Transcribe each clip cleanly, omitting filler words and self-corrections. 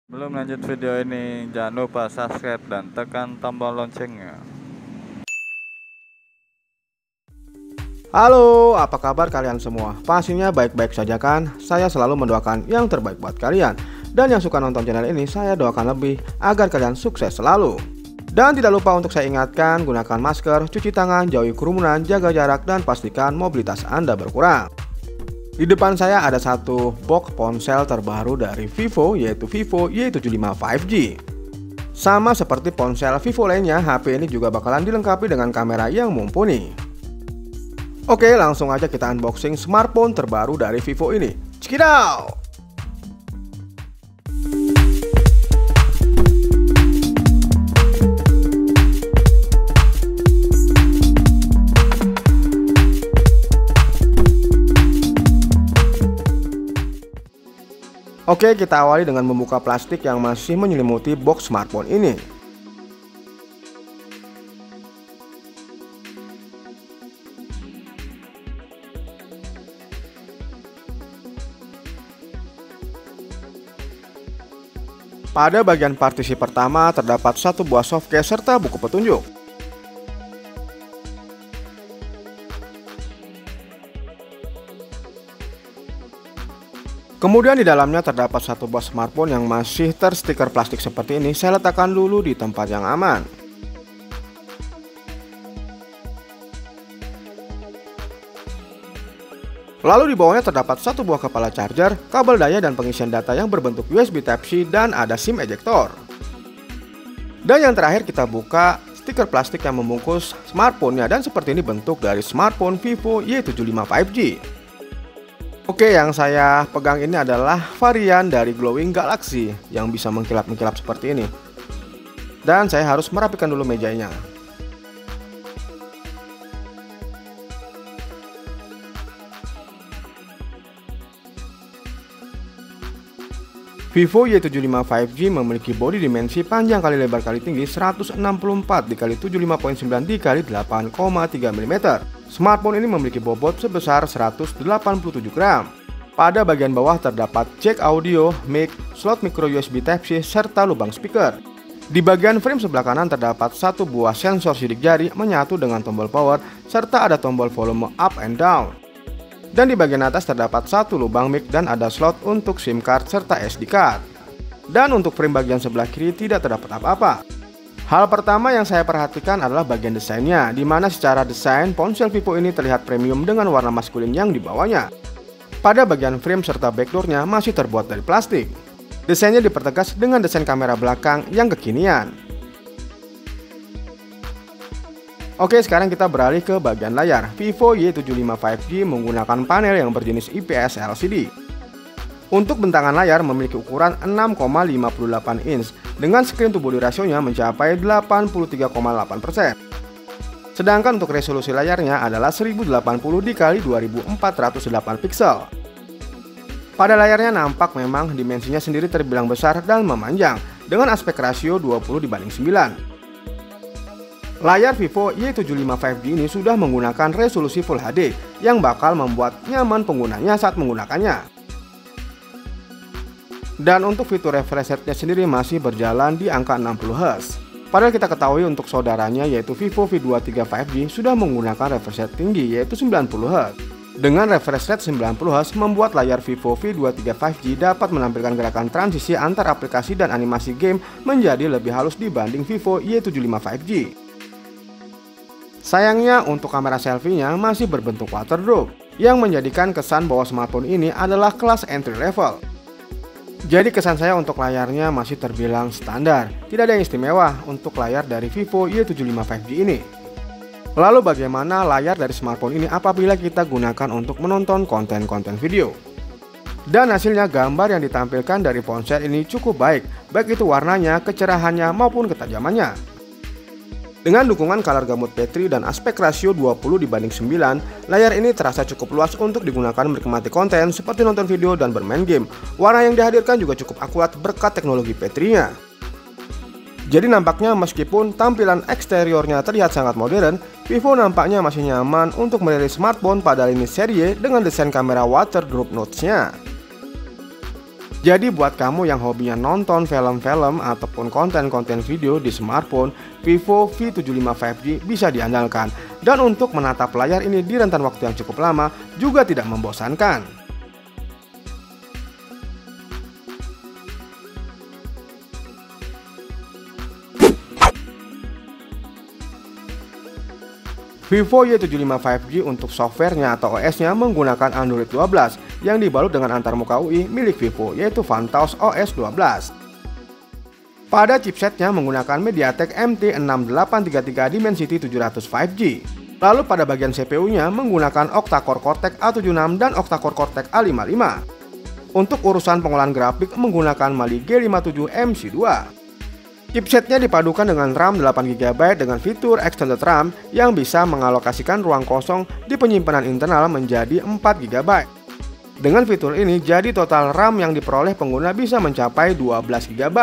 Sebelum lanjut video ini, jangan lupa subscribe dan tekan tombol loncengnya. Halo, apa kabar kalian semua? Pastinya baik-baik saja kan? Saya selalu mendoakan yang terbaik buat kalian. Dan yang suka nonton channel ini, saya doakan lebih agar kalian sukses selalu. Dan tidak lupa untuk saya ingatkan, gunakan masker, cuci tangan, jauhi kerumunan, jaga jarak, dan pastikan mobilitas Anda berkurang. Di depan saya ada satu box ponsel terbaru dari Vivo, yaitu Vivo Y75 5G. Sama seperti ponsel Vivo lainnya, HP ini juga bakalan dilengkapi dengan kamera yang mumpuni. Oke, langsung aja kita unboxing smartphone terbaru dari Vivo ini. Check it out! Oke, kita awali dengan membuka plastik yang masih menyelimuti box smartphone ini. Pada bagian partisi pertama terdapat satu buah softcase serta buku petunjuk. Kemudian di dalamnya terdapat satu buah smartphone yang masih terstiker plastik seperti ini. Saya letakkan dulu di tempat yang aman. Lalu di bawahnya terdapat satu buah kepala charger, kabel daya dan pengisian data yang berbentuk USB Type-C dan ada SIM ejector. Dan yang terakhir kita buka stiker plastik yang membungkus smartphone-nya, dan seperti ini bentuk dari smartphone Vivo Y75 5G. Oke, yang saya pegang ini adalah varian dari Glowing Galaxy yang bisa mengkilap-mengkilap seperti ini. Dan saya harus merapikan dulu mejanya. Vivo Y75 5G memiliki bodi dimensi panjang kali lebar kali tinggi 164 x 75.9 x 8,3 mm. Smartphone ini memiliki bobot sebesar 187 gram. Pada bagian bawah terdapat jack audio, mic, slot micro USB Type-C, serta lubang speaker. Di bagian frame sebelah kanan terdapat satu buah sensor sidik jari menyatu dengan tombol power, serta ada tombol volume up and down. Dan di bagian atas terdapat satu lubang mic dan ada slot untuk SIM card serta SD card. Dan untuk frame bagian sebelah kiri tidak terdapat apa-apa. Hal pertama yang saya perhatikan adalah bagian desainnya, di mana secara desain ponsel Vivo ini terlihat premium dengan warna maskulin yang dibawanya. Pada bagian frame serta backdoornya masih terbuat dari plastik. Desainnya dipertegas dengan desain kamera belakang yang kekinian. Oke, sekarang kita beralih ke bagian layar. Vivo Y75 5G menggunakan panel yang berjenis IPS LCD. Untuk bentangan layar memiliki ukuran 6,58 inch dengan screen to body rasionya mencapai 83,8%. Sedangkan untuk resolusi layarnya adalah 1080 x 2408 pixel. Pada layarnya nampak memang dimensinya sendiri terbilang besar dan memanjang dengan aspek rasio 20:9. Layar Vivo Y75 5G ini sudah menggunakan resolusi Full HD yang bakal membuat nyaman penggunanya saat menggunakannya. Dan untuk fitur refresh rate-nya sendiri masih berjalan di angka 60 Hz. Padahal kita ketahui untuk saudaranya yaitu Vivo V23 5G sudah menggunakan refresh rate tinggi yaitu 90 Hz. Dengan refresh rate 90 Hz membuat layar Vivo V23 5G dapat menampilkan gerakan transisi antar aplikasi dan animasi game menjadi lebih halus dibanding Vivo Y75 5G. Sayangnya untuk kamera selfie-nya masih berbentuk waterdrop yang menjadikan kesan bahwa smartphone ini adalah kelas entry level. Jadi kesan saya untuk layarnya masih terbilang standar, tidak ada yang istimewa untuk layar dari Vivo Y75 5G ini. Lalu bagaimana layar dari smartphone ini apabila kita gunakan untuk menonton konten-konten video? Dan hasilnya gambar yang ditampilkan dari ponsel ini cukup baik itu warnanya, kecerahannya maupun ketajamannya. Dengan dukungan color gamut P3 dan aspek rasio 20:9, layar ini terasa cukup luas untuk digunakan menikmati konten seperti nonton video dan bermain game. Warna yang dihadirkan juga cukup akurat berkat teknologi P3-nya. Jadi nampaknya meskipun tampilan eksteriornya terlihat sangat modern, Vivo nampaknya masih nyaman untuk merilis smartphone pada lini serie dengan desain kamera waterproof notch-nya. Jadi buat kamu yang hobinya nonton film-film ataupun konten-konten video di smartphone, Vivo V75 5G bisa diandalkan. Dan untuk menatap layar ini di rentan waktu yang cukup lama juga tidak membosankan. Vivo Y75 5G untuk softwarenya atau OS-nya menggunakan Android 12 yang dibalut dengan antarmuka UI milik Vivo, yaitu Vantaus OS 12. Pada chipsetnya menggunakan MediaTek MT6833 Dimensity 700 5G. Lalu pada bagian CPU-nya menggunakan octa-core Cortex A76 dan octa-core Cortex A55. Untuk urusan pengolahan grafik menggunakan Mali G57 MC2. Chipsetnya dipadukan dengan RAM 8GB dengan fitur Extended RAM yang bisa mengalokasikan ruang kosong di penyimpanan internal menjadi 4GB. Dengan fitur ini, jadi total RAM yang diperoleh pengguna bisa mencapai 12GB.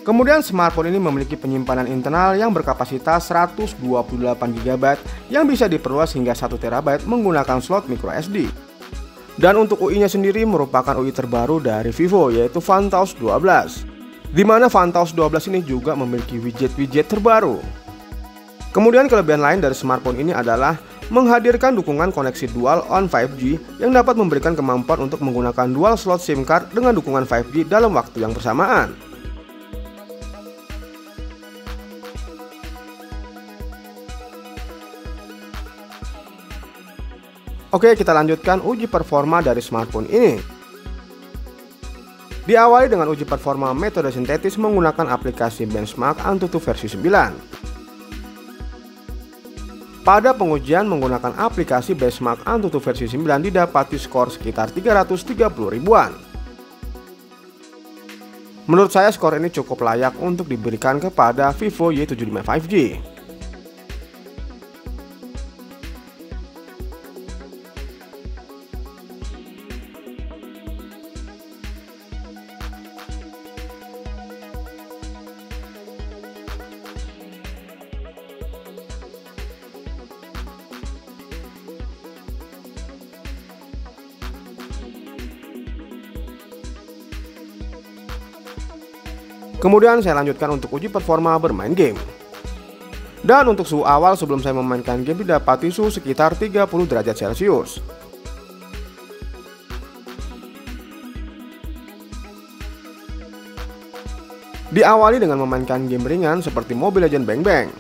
Kemudian smartphone ini memiliki penyimpanan internal yang berkapasitas 128GB yang bisa diperluas hingga 1TB menggunakan slot microSD. Dan untuk UI-nya sendiri merupakan UI terbaru dari Vivo, yaitu Vantaus 12. Di mana Vantaus 12 ini juga memiliki widget-widget terbaru. Kemudian kelebihan lain dari smartphone ini adalah menghadirkan dukungan koneksi dual on 5G yang dapat memberikan kemampuan untuk menggunakan dual slot SIM card dengan dukungan 5G dalam waktu yang bersamaan. Oke, kita lanjutkan uji performa dari smartphone ini. Diawali dengan uji performa metode sintetis menggunakan aplikasi Benchmark Antutu versi 9. Pada pengujian menggunakan aplikasi Benchmark Antutu versi 9 didapati skor sekitar 330 ribuan. Menurut saya skor ini cukup layak untuk diberikan kepada Vivo Y75 5G. Kemudian saya lanjutkan untuk uji performa bermain game. Dan untuk suhu awal sebelum saya memainkan game didapati suhu sekitar 30 derajat Celcius. Diawali dengan memainkan game ringan seperti Mobile Legends Bang Bang.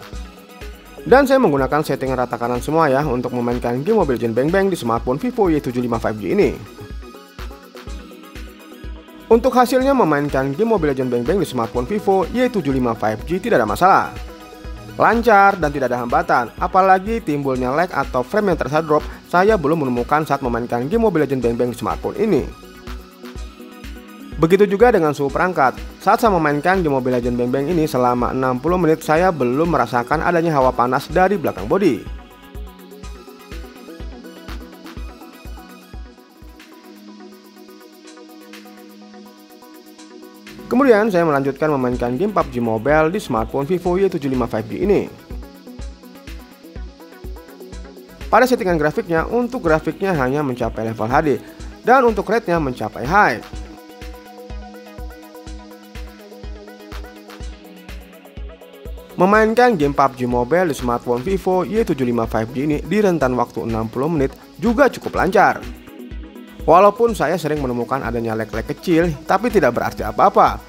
Dan saya menggunakan settingan rata kanan semua ya untuk memainkan game Mobile Legends Bang Bang di smartphone Vivo Y75 5G ini. Untuk hasilnya memainkan game Mobile Legends Bang Bang di smartphone Vivo Y75 5G tidak ada masalah. Lancar dan tidak ada hambatan, apalagi timbulnya lag atau frame yang terasa drop saya belum menemukan saat memainkan game Mobile Legends Bang Bang di smartphone ini. Begitu juga dengan suhu perangkat. Saat saya memainkan game Mobile Legends Bang Bang ini selama 60 menit saya belum merasakan adanya hawa panas dari belakang bodi. Kemudian saya melanjutkan memainkan game PUBG Mobile di smartphone Vivo Y75 5G ini. Pada settingan grafiknya, untuk grafiknya hanya mencapai level HD dan untuk rate-nya mencapai high. Memainkan game PUBG Mobile di smartphone Vivo Y75 5G ini di rentan waktu 60 menit juga cukup lancar. Walaupun saya sering menemukan adanya lag-lag kecil, tapi tidak berarti apa-apa.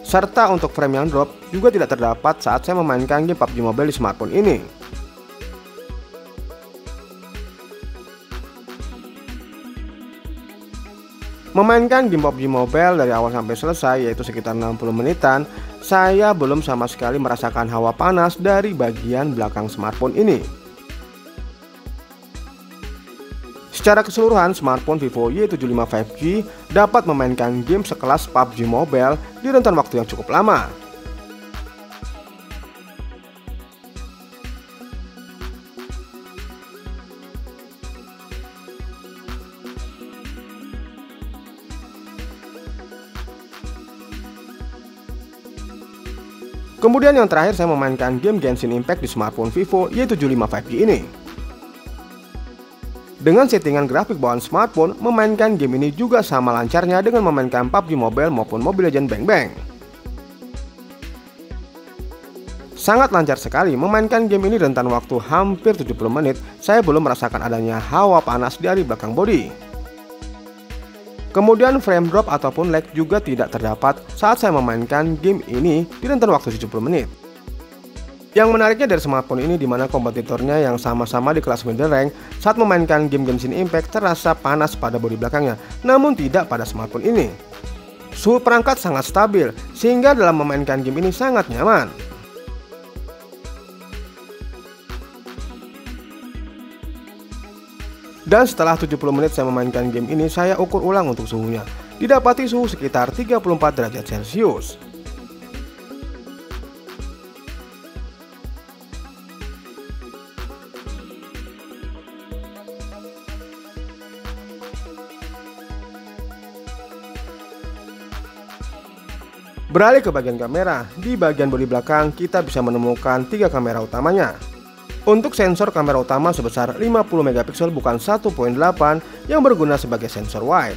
Serta untuk frame yang drop juga tidak terdapat saat saya memainkan game PUBG Mobile di smartphone ini. Memainkan game PUBG Mobile dari awal sampai selesai, yaitu sekitar 60 menitan, saya belum sama sekali merasakan hawa panas dari bagian belakang smartphone ini. Secara keseluruhan, smartphone Vivo Y75 5G dapat memainkan game sekelas PUBG Mobile di rentan waktu yang cukup lama. Kemudian yang terakhir saya memainkan game Genshin Impact di smartphone Vivo Y75 5G ini. Dengan settingan grafik bawaan smartphone, memainkan game ini juga sama lancarnya dengan memainkan PUBG Mobile maupun Mobile Legends Bang Bang. Sangat lancar sekali, memainkan game ini rentan waktu hampir 70 menit, saya belum merasakan adanya hawa panas dari belakang bodi. Kemudian frame drop ataupun lag juga tidak terdapat saat saya memainkan game ini di rentan waktu 70 menit. Yang menariknya dari smartphone ini dimana kompetitornya yang sama-sama di kelas middle rank saat memainkan game Genshin Impact terasa panas pada bodi belakangnya, namun tidak pada smartphone ini. Suhu perangkat sangat stabil, sehingga dalam memainkan game ini sangat nyaman. Dan setelah 70 menit saya memainkan game ini, saya ukur ulang untuk suhunya. Didapati suhu sekitar 34 derajat Celcius. Beralih ke bagian kamera, di bagian bodi belakang kita bisa menemukan 3 kamera utamanya. Untuk sensor kamera utama sebesar 50 megapiksel bukan 1.8 yang berguna sebagai sensor wide.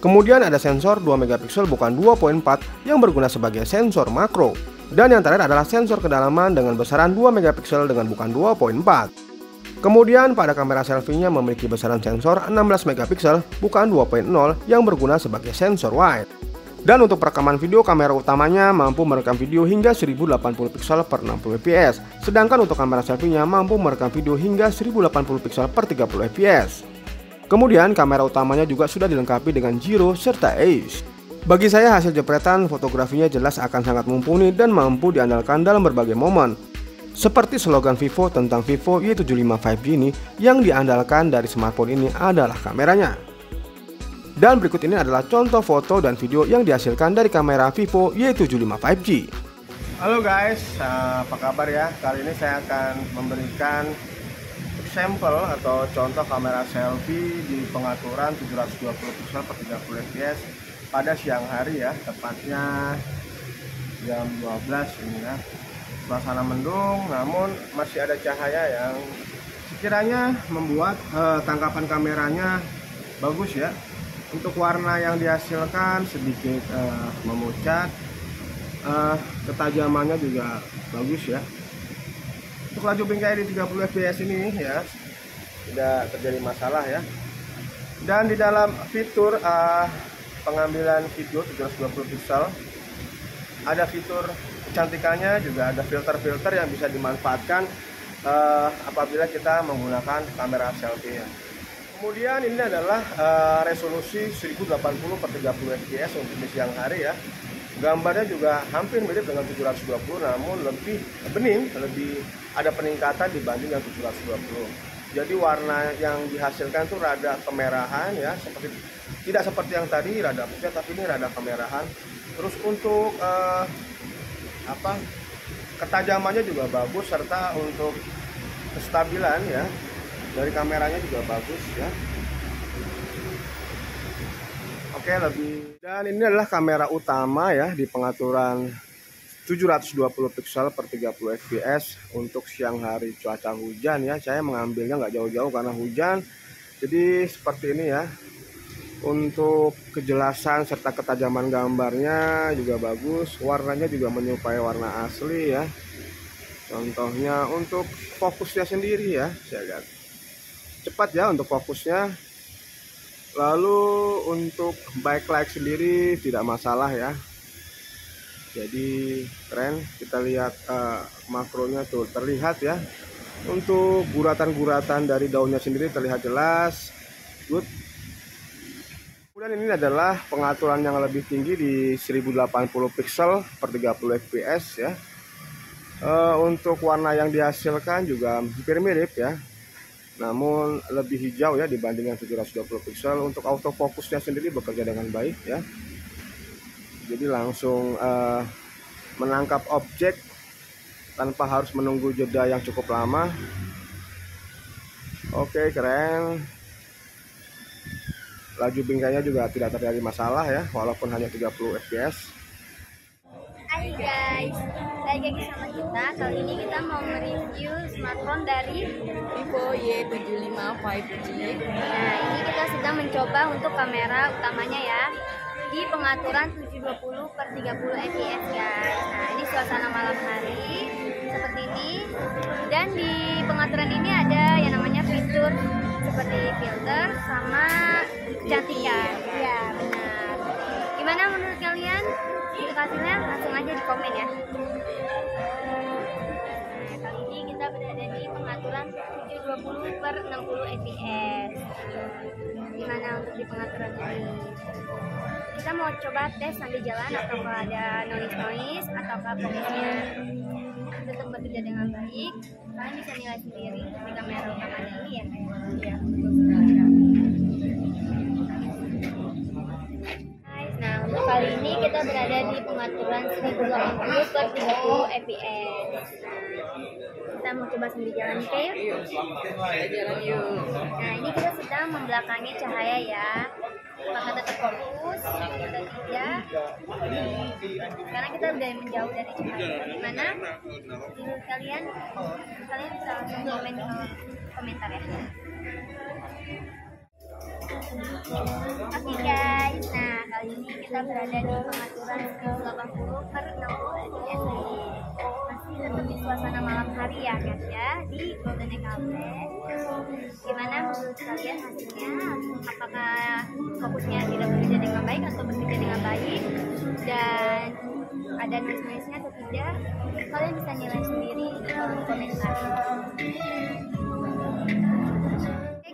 Kemudian ada sensor 2 megapiksel bukan 2.4 yang berguna sebagai sensor makro. Dan yang terakhir adalah sensor kedalaman dengan besaran 2 megapiksel dengan bukan 2.4. Kemudian pada kamera selfie-nya memiliki besaran sensor 16 megapiksel bukan 2.0 yang berguna sebagai sensor wide. Dan untuk perekaman video, kamera utamanya mampu merekam video hingga 1080 pixel per 60 fps. Sedangkan untuk kamera selfie-nya mampu merekam video hingga 1080 pixel per 30 fps. Kemudian kamera utamanya juga sudah dilengkapi dengan gyro serta ACE. Bagi saya hasil jepretan fotografinya jelas akan sangat mumpuni dan mampu diandalkan dalam berbagai momen. Seperti slogan Vivo tentang Vivo Y75 5G ini, yang diandalkan dari smartphone ini adalah kameranya. Dan berikut ini adalah contoh foto dan video yang dihasilkan dari kamera Vivo Y75 5G. Halo guys, apa kabar ya? Kali ini saya akan memberikan sampel atau contoh kamera selfie di pengaturan 720 pixel per 30 fps pada siang hari ya, tepatnya jam 12 ini ya. Suasana mendung, namun masih ada cahaya yang sekiranya membuat tangkapan kameranya bagus ya. Untuk warna yang dihasilkan sedikit memucat, ketajamannya juga bagus ya. Untuk laju bingkai di 30 fps ini ya tidak terjadi masalah ya. Dan di dalam fitur pengambilan video 720 pixel ada fitur kecantikannya, juga ada filter-filter yang bisa dimanfaatkan apabila kita menggunakan kamera selfie ya. Kemudian ini adalah resolusi 1080 per 30 fps untuk di siang hari ya. Gambarnya juga hampir mirip dengan 720, namun lebih bening, lebih ada peningkatan dibanding yang 720. Jadi warna yang dihasilkan tuh rada kemerahan ya, tidak seperti yang tadi rada pucat, tapi ini rada kemerahan. Terus untuk ketajamannya juga bagus, serta untuk kestabilan ya dari kameranya juga bagus ya. Oke, dan ini adalah kamera utama ya di pengaturan 720 pixel per 30 fps untuk siang hari cuaca hujan ya. Saya mengambilnya nggak jauh-jauh karena hujan, jadi seperti ini ya. Untuk kejelasan serta ketajaman gambarnya juga bagus, warnanya juga menyerupai warna asli ya. Contohnya untuk fokusnya sendiri ya, saya lihat cepat ya untuk fokusnya. Lalu untuk backlight sendiri tidak masalah ya, jadi keren. Kita lihat makronya tuh terlihat ya. Untuk guratan-guratan dari daunnya sendiri terlihat jelas, good. Kemudian ini adalah pengaturan yang lebih tinggi di 1080 pixel per 30 fps ya. Untuk warna yang dihasilkan juga hampir mirip ya, namun lebih hijau ya dibanding yang 720 pixel. Untuk autofokusnya sendiri bekerja dengan baik ya, jadi langsung menangkap objek tanpa harus menunggu jeda yang cukup lama. Oke, keren. Laju bingkainya juga tidak terjadi masalah ya, walaupun hanya 30 fps. Hai guys, balik lagi sama kita. Kali ini kita mau mereview smartphone dari Vivo Y75 5G. Nah, ini kita sedang mencoba untuk kamera utamanya ya di pengaturan 720/30 fps guys. Nah, ini suasana malam hari seperti ini. Dan di pengaturan ini ada yang namanya fitur seperti filter sama kecantikan. Ya, benar. Gimana menurut kalian? Itu hasilnya langsung aja di komen ya. Nah, kali ini kita berada di pengaturan 720/60 fps. Gimana untuk di pengaturan ini? Kita mau coba tes sambil jalan apakah ada noise ataukah fokusnya tetap bekerja dengan baik. Kalian bisa nilai sendiri di kamera utamanya ini ya. Iya, betul sekali ya. Nah, untuk kali ini kita berada di pengaturan 1080/30 fps. Kita mau coba sambil jalan, oke yuk? Jalan yuk. Nah, ini kita sedang membelakangi cahaya ya. Apakah tetap fokus atau tidak? Karena kita udah menjauh dari cahaya. Gimana? Menurut kalian bisa langsung komen di komentar ya. Oke guys, nah kali ini kita berada di pengaturan 1080/60 fps. Masih tetap di suasana malam hari ya guys ya, di Golden Cafe. Gimana menurut kalian hasilnya? Apakah fokusnya tidak bekerja dengan baik atau bekerja dengan baik? Dan ada noise-nya atau tidak? Kalian bisa nilai sendiri di kolom komentar.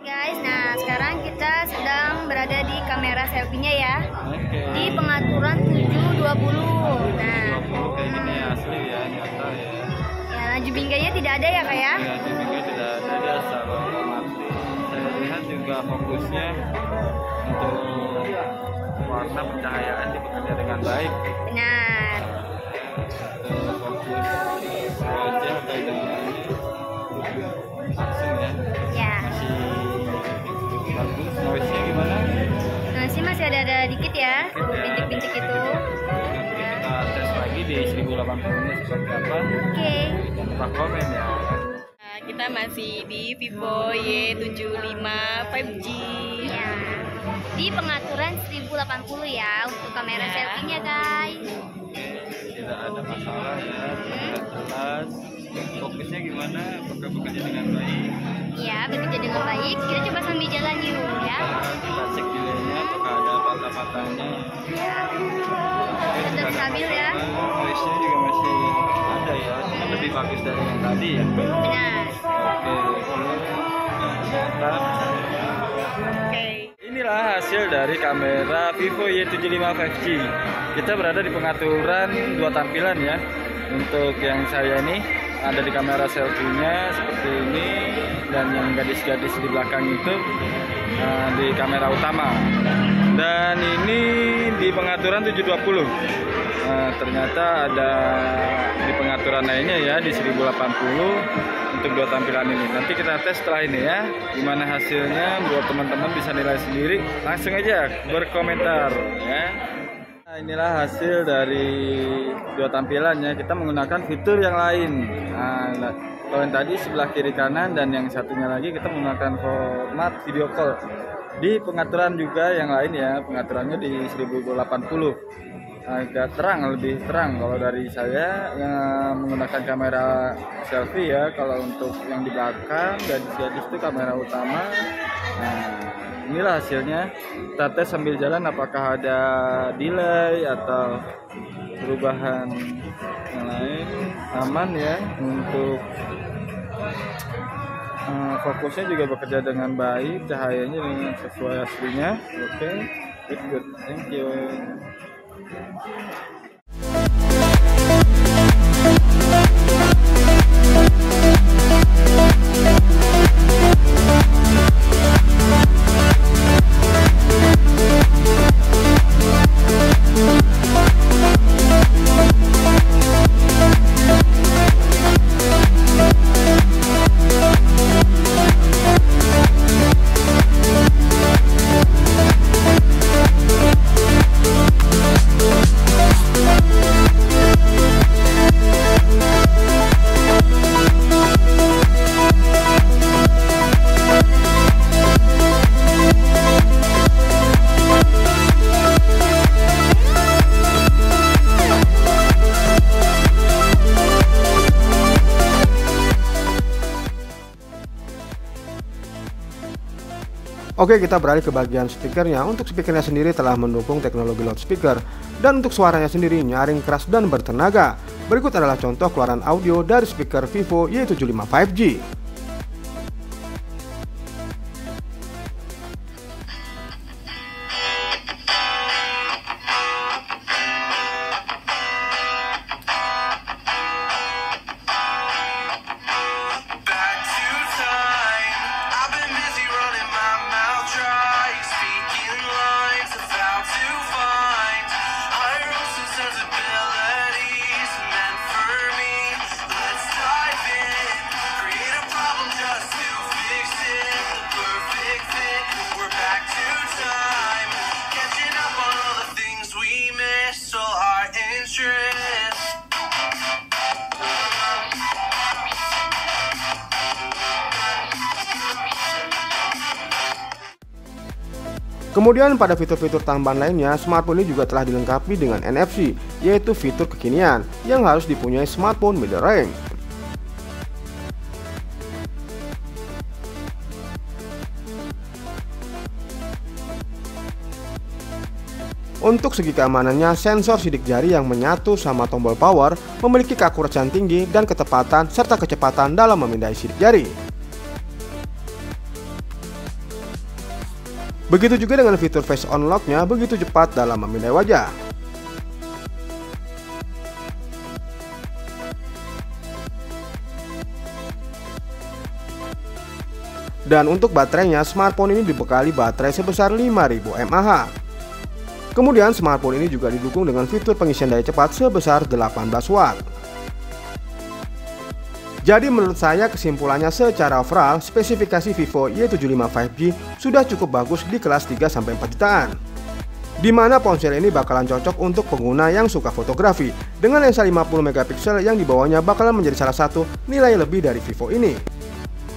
Guys, nah sekarang kita sedang berada di kamera selfie-nya ya. Di pengaturan 720. Nah, 20 ini asli ya, nyata ya. Ya, laju bingganya tidak ada ya, Kak ya? Ya, juga tidak ada, dia secara otomatis. Saya lihat juga fokusnya untuk warna pencahayaan bekerja dengan baik. Benar. Untuk fokus wajah baik dengan langsung ya. Ya. Masih bagus. Noise-nya gimana? Nah, sih masih ada dikit ya, bintik-bintik itu. Kita tes lagi di 1080-nya seperti apa. Oke. Jangan lupa komen ya. Nah, kita masih di Vivo Y75 5G. Ya. Di pengaturan 1080 ya untuk kamera Ya. selfie-nya, guys. Tidak ada masalah ya, tidak jelas. Fokusnya gimana? Apakah bekerja dengan baik? Ya, bekerja dengan baik. Kita coba sambil jalan yuk ya. Kita cek delaynya apakah ada patah-patahnya. Ya. Tetap stabil ya. Noise-nya juga masih ada ya, cuma lebih bagus dari yang tadi ya. Benar. Oke. Inilah hasil dari kamera Vivo Y75 5G. Kita berada di pengaturan dua tampilan ya. Untuk yang saya ini ada di kamera selfie-nya seperti ini, dan yang gadis-gadis di belakang itu di kamera utama. Dan ini di pengaturan 720. Ternyata ada di pengaturan lainnya ya di 1080 untuk dua tampilan ini. Nanti kita tes setelah ini ya, gimana hasilnya buat teman-teman bisa nilai sendiri. Langsung aja berkomentar ya. Nah, inilah hasil dari dua tampilannya. Kita menggunakan fitur yang lain. Nah, kalau yang tadi sebelah kiri kanan dan yang satunya lagi kita menggunakan format video call. Di pengaturan juga yang lain ya, pengaturannya di 1080. Agak terang, lebih terang kalau dari saya yang menggunakan kamera selfie ya. Kalau untuk yang di belakang dan gadis itu kamera utama. Nah, inilah hasilnya. Kita tes sambil jalan apakah ada delay atau perubahan yang lain. Aman ya. Untuk fokusnya juga bekerja dengan baik, cahayanya dengan sesuai aslinya. Oke, good, thank you. Oke, kita beralih ke bagian speakernya. Untuk speakernya sendiri telah mendukung teknologi loudspeaker, dan untuk suaranya sendiri nyaring keras dan bertenaga. Berikut adalah contoh keluaran audio dari speaker Vivo Y75 5G. Kemudian pada fitur-fitur tambahan lainnya, smartphone ini juga telah dilengkapi dengan NFC, yaitu fitur kekinian yang harus dipunyai smartphone mid-range. Untuk segi keamanannya, sensor sidik jari yang menyatu sama tombol power memiliki keakuratan tinggi dan ketepatan serta kecepatan dalam memindai sidik jari. Begitu juga dengan fitur face unlock-nya begitu cepat dalam memindai wajah. Dan untuk baterainya, smartphone ini dibekali baterai sebesar 5000 mAh. Kemudian smartphone ini juga didukung dengan fitur pengisian daya cepat sebesar 18 watt. Jadi menurut saya kesimpulannya secara overall, spesifikasi Vivo Y75 5G sudah cukup bagus di kelas 3-4 jutaan. Dimana ponsel ini bakalan cocok untuk pengguna yang suka fotografi. Dengan lensa 50 megapiksel yang dibawanya bakalan menjadi salah satu nilai lebih dari Vivo ini.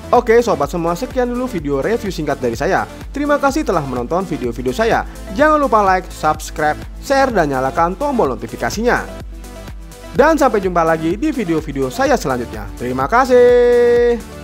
Oke sobat semua, sekian dulu video review singkat dari saya. Terima kasih telah menonton video-video saya. Jangan lupa like, subscribe, share, dan nyalakan tombol notifikasinya. Dan sampai jumpa lagi di video-video saya selanjutnya. Terima kasih.